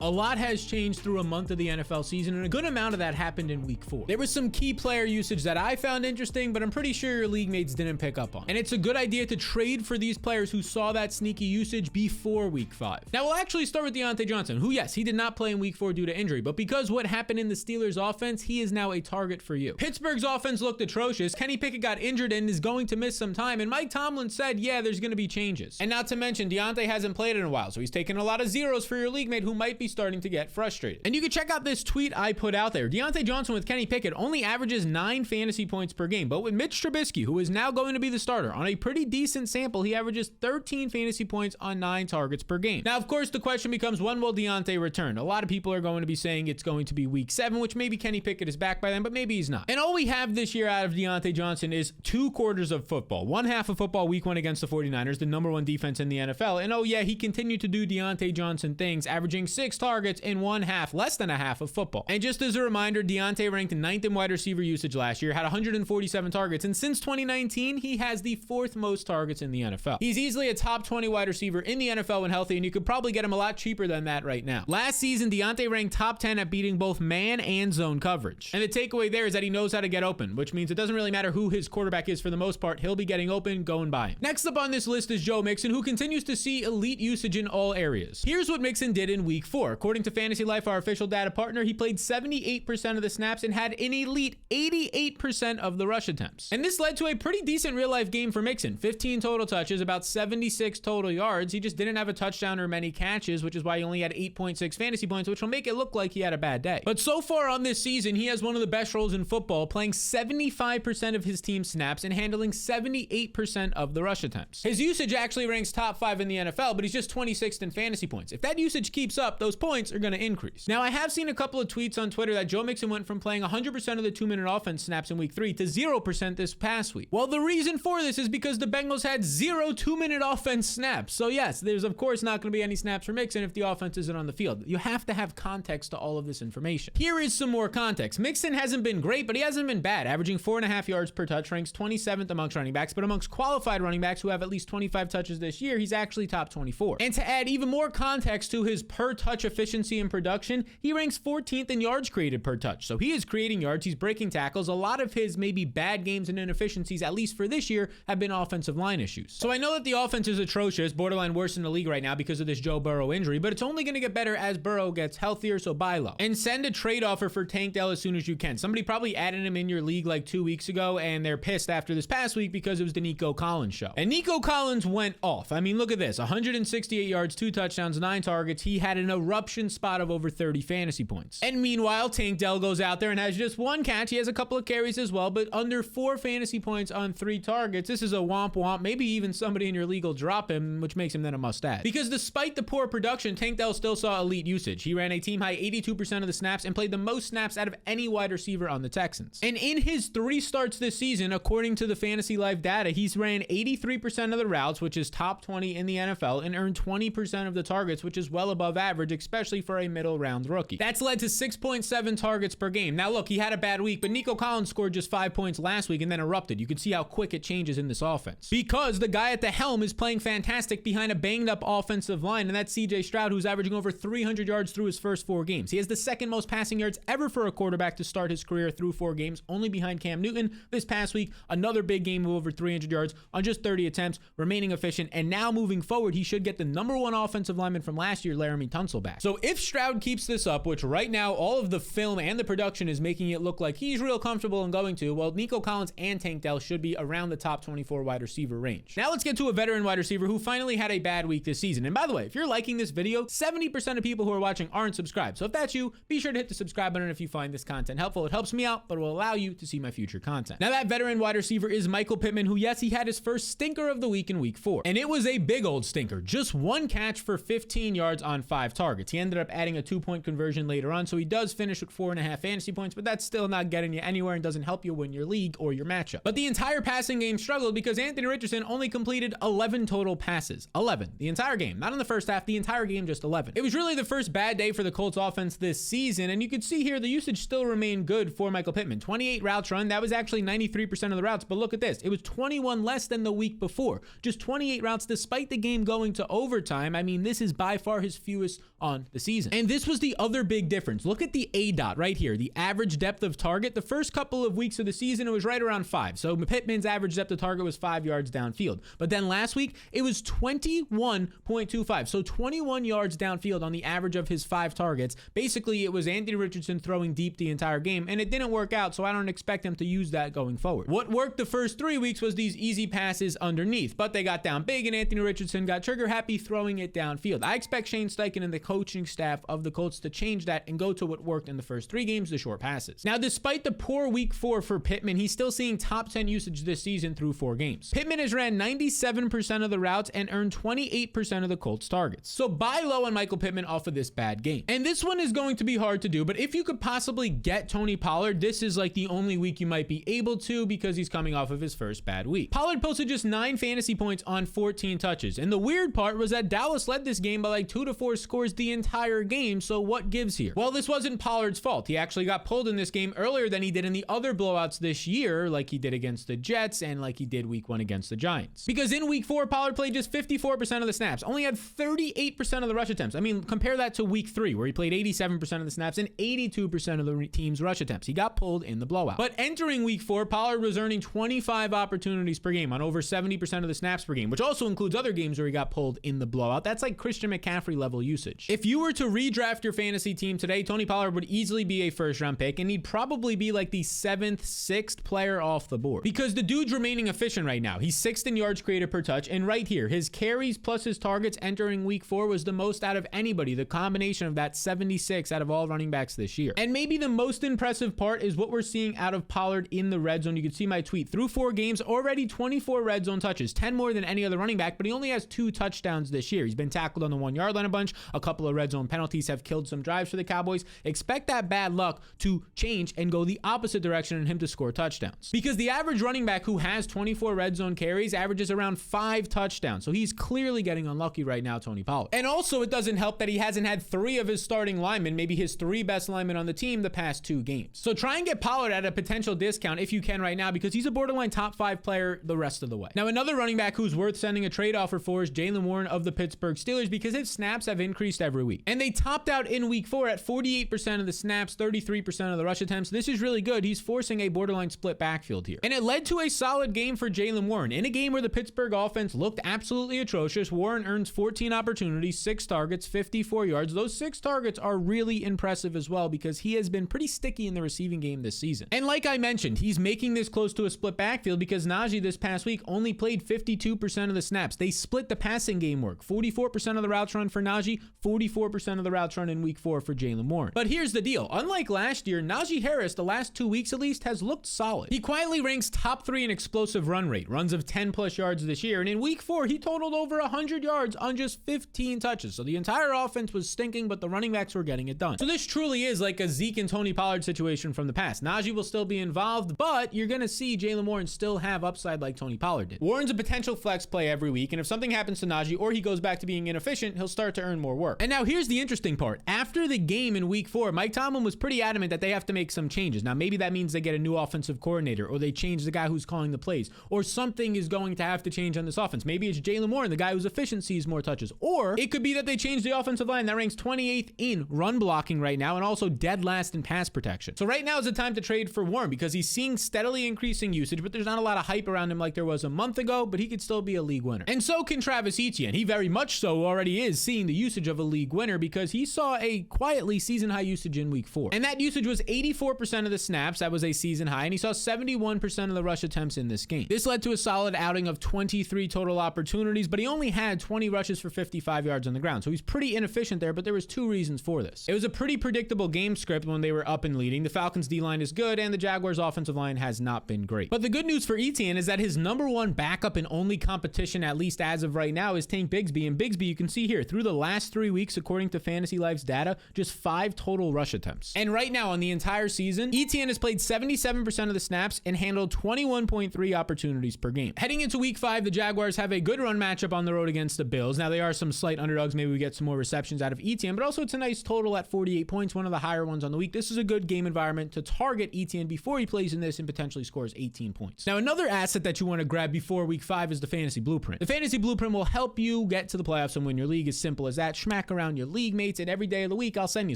A lot has changed through a month of the NFL season, and a good amount of that happened in week 4. There was some key player usage that I found interesting, but I'm pretty sure your league mates didn't pick up on. And it's a good idea to trade for these players who saw that sneaky usage before week 5. Now, we'll actually start with Diontae Johnson, who, yes, he did not play in week 4 due to injury, but because what happened in the Steelers offense, he is now a target for you. Pittsburgh's offense looked atrocious. Kenny Pickett got injured and is going to miss some time, and Mike Tomlin said, yeah, there's going to be changes. And not to mention, Diontae hasn't played in a while, so he's taken a lot of zeros for your league mate who might be starting to get frustrated. And you can check out this tweet I put out there. Diontae Johnson with Kenny Pickett only averages 9 fantasy points per game, but with Mitch Trubisky, who is now going to be the starter, on a pretty decent sample, he averages 13 fantasy points on 9 targets per game. Now, of course, the question becomes, when will Diontae return? A lot of people are going to be saying it's going to be week 7, which maybe Kenny Pickett is back by then, but maybe he's not. And all we have this year out of Diontae Johnson is 2 quarters of football. One half of football week 1 against the 49ers, the #1 defense in the NFL. And oh yeah, he continued to do Diontae Johnson things, averaging 6 targets in one half, less than a half of football. And just as a reminder, Diontae ranked 9th in wide receiver usage last year, had 147 targets, and since 2019, he has the 4th most targets in the NFL. He's easily a top 20 wide receiver in the NFL when healthy, and you could probably get him a lot cheaper than that right now. Last season, Diontae ranked top 10 at beating both man and zone coverage. And the takeaway there is that he knows how to get open, which means it doesn't really matter who his quarterback is for the most part, he'll be getting open, going by him. Next up on this list is Joe Mixon, who continues to see elite usage in all areas. Here's what Mixon did in week 4. According to Fantasy Life, our official data partner, he played 78% of the snaps and had an elite 88% of the rush attempts. And this led to a pretty decent real life game for Mixon. 15 total touches, about 76 total yards. He just didn't have a touchdown or many catches, which is why he only had 8.6 fantasy points, which will make it look like he had a bad day. But so far on this season, he has one of the best roles in football, playing 75% of his team snaps and handling 78% of the rush attempts. His usage actually ranks top 5 in the NFL, but he's just 26th in fantasy points. If that usage keeps up, those points are going to increase. Now, I have seen a couple of tweets on Twitter that Joe Mixon went from playing 100% of the 2-minute offense snaps in week 3 to 0% this past week. Well, the reason for this is because the Bengals had 0 2-minute offense snaps. So yes, there's of course not going to be any snaps for Mixon if the offense isn't on the field. You have to have context to all of this information. Here is some more context. Mixon hasn't been great, but he hasn't been bad. Averaging 4.5 yards per touch, ranks 27th amongst running backs, but amongst qualified running backs who have at least 25 touches this year, he's actually top 24. And to add even more context to his per touch efficiency and production, he ranks 14th in yards created per touch. So he is creating yards, he's breaking tackles. A lot of his maybe bad games and inefficiencies, at least for this year, have been offensive line issues. So I know that the offense is atrocious, borderline worse in the league right now because of this Joe Burrow injury, but it's only going to get better as Burrow gets healthier, so buy low. And send a trade offer for Tank Dell as soon as you can. Somebody probably added him in your league like 2 weeks ago, and they're pissed after this past week because it was the Nico Collins show. And Nico Collins went off. I mean, look at this. 168 yards, 2 touchdowns, 9 targets. He had an eruption spot of over 30 fantasy points. And meanwhile, Tank Dell goes out there and has just 1 catch. He has a couple of carries as well, but under 4 fantasy points on 3 targets. This is a womp womp. Maybe even somebody in your league will drop him, which makes him then a must add. Because despite the poor production, Tank Dell still saw elite usage. He ran a team high 82% of the snaps and played the most snaps out of any wide receiver on the Texans. And in his 3 starts this season, according to the Fantasy Life data, he's ran 83% of the routes, which is top 20 in the NFL, and earned 20% of the targets, which is well above average, especially for a middle round rookie. That's led to 6.7 targets per game. Now look, he had a bad week, but Nico Collins scored just 5 points last week and then erupted. You can see how quick it changes in this offense. Because the guy at the helm is playing fantastic behind a banged up offensive line, and that's CJ Stroud, who's averaging over 300 yards through his first 4 games. He has the 2nd most passing yards ever for a quarterback to start his career through 4 games, only behind Cam Newton. This past week, another big game of over 300 yards on just 30 attempts, remaining efficient, and now moving forward, he should get the #1 offensive lineman from last year, Laramie Tunsil, back. So if Stroud keeps this up, which right now all of the film and the production is making it look like he's real comfortable in going to, well, Nico Collins and Tank Dell should be around the top 24 wide receiver range. Now let's get to a veteran wide receiver who finally had a bad week this season. And by the way, if you're liking this video, 70% of people who are watching aren't subscribed. So if that's you, be sure to hit the subscribe button if you find this content helpful. It helps me out, but it will allow you to see my future content. Now that veteran wide receiver is Michael Pittman, who, yes, he had his first stinker of the week in week 4. And it was a big old stinker. Just 1 catch for 15 yards on 5 targets. He ended up adding a 2-point conversion later on, so he does finish with 4.5 fantasy points, but that's still not getting you anywhere and doesn't help you win your league or your matchup. But the entire passing game struggled because Anthony Richardson only completed 11 total passes. 11. The entire game. Not in the first half, the entire game, just 11. It was really the first bad day for the Colts offense this season, and you can see here the usage still remained good for Michael Pittman. 28 routes run. That was actually 93% of the routes, but look at this. It was 21 less than the week before. Just 28 routes despite the game going to overtime. I mean, this is by far his fewest on the season. And this was the other big difference. Look at the ADOT right here, the average depth of target. The first couple of weeks of the season, it was right around 5. So Pittman's average depth of target was 5 yards downfield. But then last week, it was 21.25. So 21 yards downfield on the average of his 5 targets. Basically, it was Anthony Richardson throwing deep the entire game, and it didn't work out, so I don't expect him to use that going forward. What worked the first 3 weeks was these easy passes underneath, but they got down big, and Anthony Richardson got trigger happy throwing it downfield. I expect Shane Steichen and the coaching staff of the Colts to change that and go to what worked in the first 3 games, the short passes. Now, despite the poor week 4 for Pittman, he's still seeing top 10 usage this season through 4 games. Pittman has ran 97% of the routes and earned 28% of the Colts targets. So buy low on Michael Pittman off of this bad game. And this one is going to be hard to do, but if you could possibly get Tony Pollard, this is like the only week you might be able to because he's coming off of his first bad week. Pollard posted just 9 fantasy points on 14 touches. And the weird part was that Dallas led this game by like 2 to 4 scores the entire game. So what gives here? Well, this wasn't Pollard's fault. He actually got pulled in this game earlier than he did in the other blowouts this year, like he did against the Jets and like he did week 1 against the Giants. Because in week 4, Pollard played just 54% of the snaps, only had 38% of the rush attempts. I mean, compare that to week 3, where he played 87% of the snaps and 82% of the team's rush attempts. He got pulled in the blowout. But entering week 4, Pollard was earning 25 opportunities per game on over 70% of the snaps per game, which also includes other games where he got pulled in the blowout. That's like Christian McCaffrey level usage. If you were to redraft your fantasy team today, Tony Pollard would easily be a first-round pick, and he'd probably be like the 7th, 6th player off the board. Because the dude's remaining efficient right now. He's 6th in yards created per touch, and right here, his carries plus his targets entering week 4 was the most out of anybody. The combination of that 76 out of all running backs this year. And maybe the most impressive part is what we're seeing out of Pollard in the red zone. You can see my tweet. Through 4 games, already 24 red zone touches, 10 more than any other running back, but he only has 2 touchdowns this year. He's been tackled on the 1-yard line a bunch. A couple of red zone penalties have killed some drives for the Cowboys. Expect that bad luck to change and go the opposite direction and him to score touchdowns. Because the average running back who has 24 red zone carries averages around 5 touchdowns. So he's clearly getting unlucky right now, Tony Pollard. And also, it doesn't help that he hasn't had 3 of his starting linemen, maybe his 3 best linemen on the team, the past 2 games. So try and get Pollard at a potential discount if you can right now, because he's a borderline top 5 player the rest of the way. Now, another running back who's worth sending a trade offer for is Jaylen Warren of the Pittsburgh Steelers, because his snaps have increased every week. And they topped out in week 4 at 48% of the snaps, 33% of the rush attempts. This is really good. He's forcing a borderline split backfield here. And it led to a solid game for Jaylen Warren. In a game where the Pittsburgh offense looked absolutely atrocious, Warren earns 14 opportunities, 6 targets, 54 yards. Those 6 targets are really impressive as well, because he has been pretty sticky in the receiving game this season. And like I mentioned, he's making this close to a split backfield because Najee this past week only played 52% of the snaps. They split the passing game work. 44% of the routes run for Najee, 44% of the routes run in week 4 for Jaylen Warren. But here's the deal. Unlike last year, Najee Harris, the last 2 weeks at least, has looked solid. He quietly ranks top 3 in explosive run rate, runs of 10 plus yards this year. And in week 4, he totaled over 100 yards on just 15 touches. So the entire offense was stinking, but the running backs were getting it done. So this truly is like a Zeke and Tony Pollard situation from the past. Najee will still be involved, but you're going to see Jaylen Warren still have upside like Tony Pollard did. Warren's a potential flex play every week, and if something happens to Najee or he goes back to being inefficient, he'll start to earn more work. And now here's the interesting part. After the game in week 4, Mike Tomlin was pretty adamant that they have to make some changes. Now maybe that means they get a new offensive coordinator, or they change the guy who's calling the plays, or something is going to have to change on this offense. Maybe it's Jaylen Warren, the guy whose efficiency is more touches, or it could be that they change the offensive line that ranks 28th in run blocking right now and also dead last in pass protection. So right now is the time to trade for Warren because he's seeing steadily increasing usage, but there's not a lot of hype around him like there was a month ago, but he could still be a league winner. And so can Travis Etienne. He very much so already is seeing the usage of a league winner because he saw a quietly season high usage in week 4. And that usage was 84% of the snaps. That was a season high. And he saw 71% of the rush attempts in this game. This led to a solid outing of 23 total opportunities, but he only had 20 rushes for 55 yards on the ground. So he's pretty inefficient there, but there was 2 reasons for this. It was a pretty predictable game script when they were up and leading. The Falcons D-line is good and the Jaguars offensive line has not been great. But the good news for Etienne is that his number 1 backup and only competition, at least as of right now, is Tank Bigsby. And Bigsby, you can see here, through the last 3 weeks, according to Fantasy Life's data, just 5 total rush attempts. And right now on the entire season, Etienne has played 77% of the snaps and handled 21.3 opportunities per game. Heading into week 5, the Jaguars have a good run matchup on the road against the Bills. Now they are some slight underdogs. Maybe we get some more receptions out of Etienne, but also it's a nice total at 48 points, one of the higher ones on the week. This is a good game environment to target Etienne before he plays in this and potentially scores 18 points. Now another asset that you want to grab before week 5 is the Fantasy Blueprint. The Fantasy Blueprint will help you get to the playoffs and win your league. As simple as that. Schmack around around your league mates, and every day of the week, I'll send you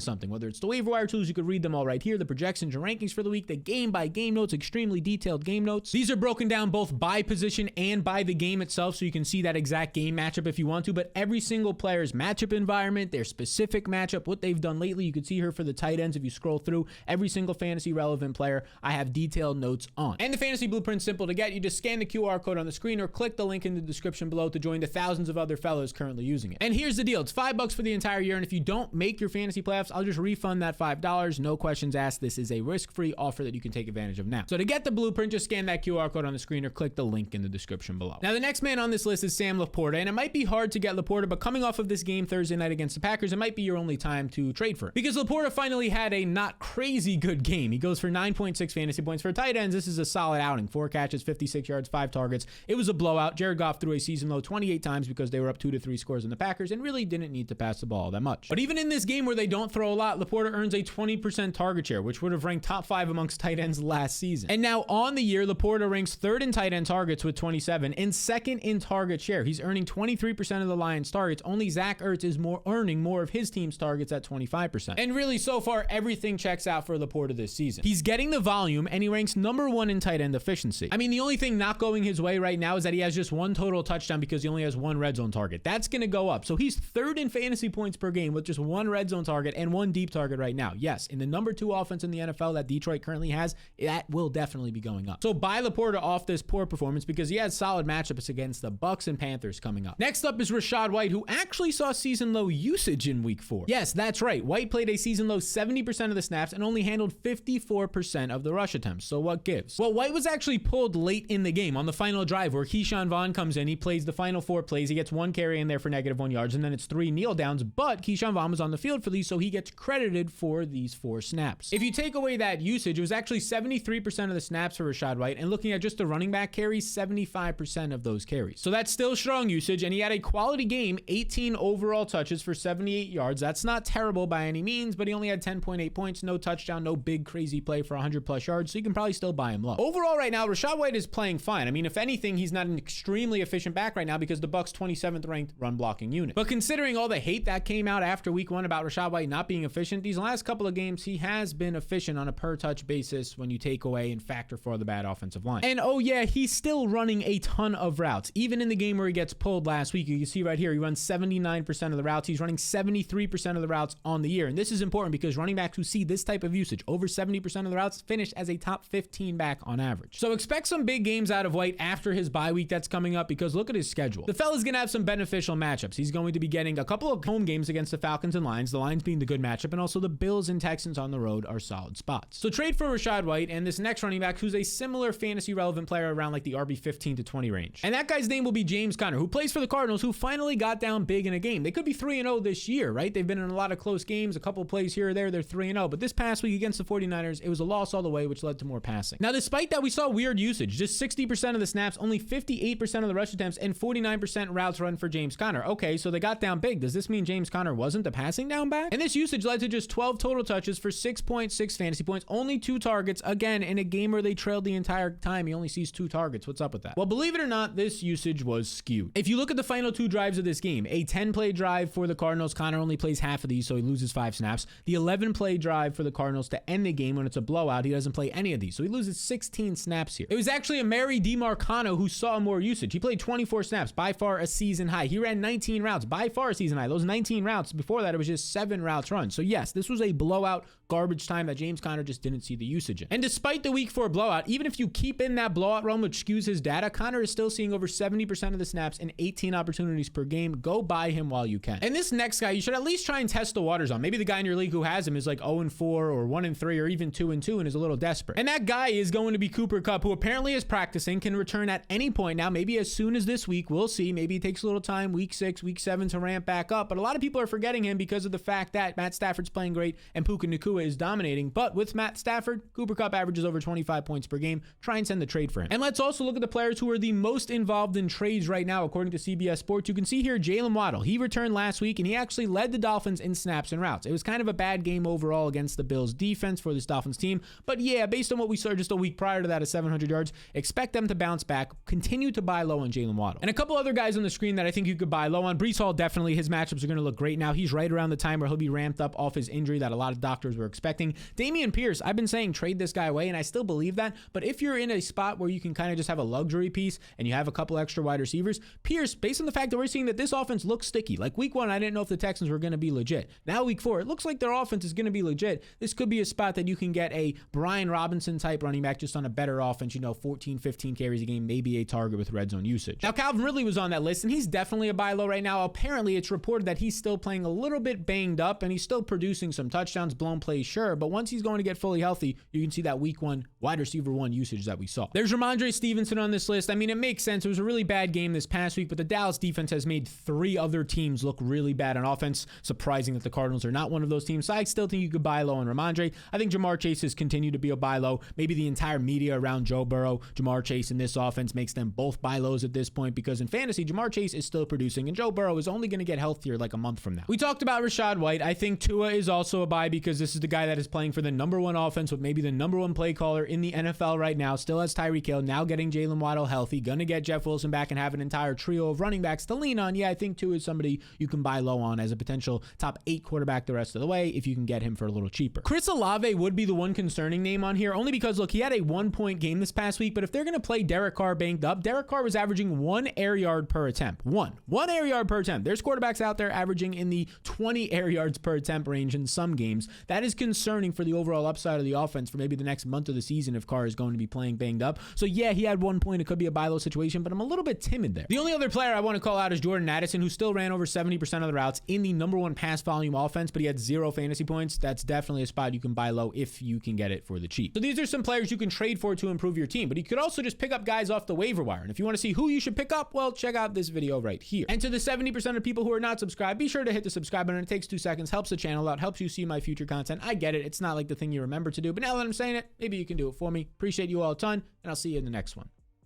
something. Whether it's the waiver wire tools, you could read them all right here, the projections and rankings for the week, the game-by-game notes, extremely detailed game notes. These are broken down both by position and by the game itself, so you can see that exact game matchup if you want to, but every single player's matchup environment, their specific matchup, what they've done lately, you can see here for the tight ends, if you scroll through every single fantasy relevant player, I have detailed notes on. And the fantasy blueprint's simple to get. You just scan the QR code on the screen or click the link in the description below to join the thousands of other fellows currently using it. And here's the deal. It's $5 for the entire year, and if you don't make your fantasy playoffs, I'll just refund that $5. No questions asked. This is a risk-free offer that you can take advantage of now. So to get the blueprint, just scan that QR code on the screen or click the link in the description below. Now, the next man on this list is Sam Laporta, and it might be hard to get Laporta, but coming off of this game Thursday night against the Packers, it might be your only time to trade for him. Because Laporta finally had a not crazy good game. He goes for 9.6 fantasy points. For tight ends, this is a solid outing. 4 catches, 56 yards, 5 targets. It was a blowout. Jared Goff threw a season low 28 times because they were up 2 to 3 scores in the Packers and really didn't need to pass the ball that much. But even in this game where they don't throw a lot, Laporta earns a 20% target share, which would have ranked top 5 amongst tight ends last season. And now on the year, Laporta ranks 3rd in tight end targets with 27 and 2nd in target share. He's earning 23% of the Lions' targets. Only Zach Ertz is earning more of his team's targets at 25%. And really, so far, everything checks out for Laporta this season. He's getting the volume, and he ranks number 1 in tight end efficiency. I mean, the only thing not going his way right now is that he has just 1 total touchdown because he only has 1 red zone target. That's going to go up. So he's 3rd in fantasy points per game with just 1 red zone target and 1 deep target right now. Yes, in the number 2 offense in the NFL that Detroit currently has, that will definitely be going up. So buy Laporta off this poor performance because he has solid matchups against the Bucs and Panthers coming up. Next up is Rachaad White, who actually saw season low usage in week 4. Yes, that's right. White played a season low 70% of the snaps and only handled 54% of the rush attempts. So what gives? Well, White was actually pulled late in the game on the final drive where Keyshawn Vaughn comes in. He plays the final 4 plays. He gets 1 carry in there for -1 yards, and then it's 3 kneel downs, but Keyshawn Vaughn was on the field for these, so he gets credited for these 4 snaps. If you take away that usage, it was actually 73% of the snaps for Rachaad White, and looking at just the running back carries, 75% of those carries. So that's still strong usage, and he had a quality game, 18 overall touches for 78 yards. That's not terrible by any means, but he only had 10.8 points, no touchdown, no big crazy play for 100 plus yards, so you can probably still buy him low. Overall right now, Rachaad White is playing fine. I mean, if anything, he's not an extremely efficient back right now because the Bucs 27th ranked run blocking unit. But considering all the hate that came out after week 1 about Rachaad White not being efficient, these last couple of games, he has been efficient on a per touch basis when you take away and factor for the bad offensive line. And oh yeah, he's still running a ton of routes. Even in the game where he gets pulled last week, you can see right here, he runs 79% of the routes. He's running 73% of the routes on the year. And this is important because running backs who see this type of usage, over 70% of the routes, finish as a top 15 back on average. So expect some big games out of White after his bye week that's coming up because look at his schedule. The fella's going to have some beneficial matchups. He's going to be getting a couple of home games against the Falcons and Lions, the Lions being the good matchup, and also the Bills and Texans on the road are solid spots. So trade for Rachaad White and this next running back who's a similar fantasy relevant player around like the RB 15 to 20 range. And that guy's name will be James Conner, who plays for the Cardinals, who finally got down big in a game. They could be 3-0 this year, right? They've been in a lot of close games, a couple plays here or there, they're 3-0. But this past week against the 49ers, it was a loss all the way, which led to more passing. Now, despite that, we saw weird usage. Just 60% of the snaps, only 58% of the rush attempts, and 49% routes run for James Conner. Okay, so they got down big. Does this mean James Conner wasn't the passing down back? And this usage led to just 12 total touches for 6.6 fantasy points, only 2 targets. Again, in a game where they trailed the entire time, he only sees 2 targets. What's up with that? Well, believe it or not, this usage was skewed. If you look at the final 2 drives of this game, a 10-play drive for the Cardinals, Conner only plays half of these, so he loses 5 snaps. The 11-play drive for the Cardinals to end the game when it's a blowout, he doesn't play any of these, so he loses 16 snaps here. It was actually Amari DiMarcano who saw more usage. He played 24 snaps, by far a season high. He ran 19 routes, by far a season high. Those 19 routes, before that, it was just 7 routes run. So yes, this was a blowout garbage time that James Conner just didn't see the usage in. And despite the week 4 blowout, even if you keep in that blowout realm, which skews his data, Conner is still seeing over 70% of the snaps and 18 opportunities per game. Go buy him while you can. And this next guy, you should at least try and test the waters on. Maybe the guy in your league who has him is like 0-4 or 1-3 or even 2-2 and is a little desperate. And that guy is going to be Cooper Kupp, who apparently is practicing, can return at any point now, maybe as soon as this week. We'll see. Maybe it takes a little time, week 6, week 7 to ramp back up. But a lot of people are forgetting him because of the fact that Matt Stafford's playing great and Puka Nacua is dominating. But with Matt Stafford, Cooper Kupp averages over 25 points per game. Try and send the trade for him. And let's also look at the players who are the most involved in trades right now, according to CBS Sports. You can see here Jalen Waddle. He returned last week, and he actually led the Dolphins in snaps and routes. It was kind of a bad game overall against the Bills defense for this Dolphins team. But yeah, based on what we saw just a week prior to that at 700 yards, expect them to bounce back. Continue to buy low on Jalen Waddle. And a couple other guys on the screen that I think you could buy low on. Breece Hall, definitely. His matchups are going going to look great now. He's right around the time where he'll be ramped up off his injury that a lot of doctors were expecting. Dameon Pierce, I've been saying trade this guy away, and I still believe that. But if you're in a spot where you can kind of just have a luxury piece and you have a couple extra wide receivers, Pierce, based on the fact that we're seeing that this offense looks sticky. Like week 1, I didn't know if the Texans were going to be legit. Now week 4, it looks like their offense is going to be legit. This could be a spot that you can get a Brian Robinson type running back just on a better offense, 14, 15 carries a game, maybe a target with red zone usage. Now Calvin Ridley was on that list, and he's definitely a buy low right now. Apparently it's reported that he's still playing a little bit banged up, and he's still producing some touchdowns, blown plays, sure, but once he's going to get fully healthy, you can see that week 1 wide receiver 1 usage that we saw. There's Ramondre Stevenson on this list. I mean, it makes sense. It was a really bad game this past week, but the Dallas defense has made 3 other teams look really bad on offense. Surprising that the Cardinals are not one of those teams. So I still think you could buy low on Ramondre. I think Jamar Chase has continued to be a buy low. Maybe the entire media around Joe Burrow, Jamar Chase in this offense makes them both buy lows at this point, because in fantasy, Jamar Chase is still producing and Joe Burrow is only going to get healthier like a month from now. We talked about Rachaad White. I think Tua is also a buy because this is the guy that is playing for the number 1 offense with maybe the number 1 play caller in the NFL right now. Still has Tyreek Hill, now getting Jalen Waddle healthy, gonna get Jeff Wilson back and have an entire trio of running backs to lean on. Yeah, I think Tua is somebody you can buy low on as a potential top 8 quarterback the rest of the way if you can get him for a little cheaper. Chris Olave would be the one concerning name on here, only because look, he had a 1-point game this past week, but if they're gonna play Derek Carr banged up, Derek Carr was averaging 1 air yard per attempt. One air yard per attempt. There's quarterbacks out there averaging in the 20 air yards per attempt range in some games. That is concerning for the overall upside of the offense for maybe the next month of the season if Carr is going to be playing banged up. So yeah, he had 1 point. It could be a buy low situation, but I'm a little bit timid there. The only other player I want to call out is Jordan Addison, who still ran over 70% of the routes in the number 1 pass volume offense, but he had 0 fantasy points. That's definitely a spot you can buy low if you can get it for the cheap. So these are some players you can trade for to improve your team, but you could also just pick up guys off the waiver wire. And if you want to see who you should pick up, well, check out this video right here. And to the 70% of people who are not subscribed, be sure to hit the subscribe button. It takes 2 seconds, helps the channel out, helps you see my future content. I get it. It's not like the thing you remember to do, but now that I'm saying it, maybe you can do it for me. Appreciate you all a ton, and I'll see you in the next one.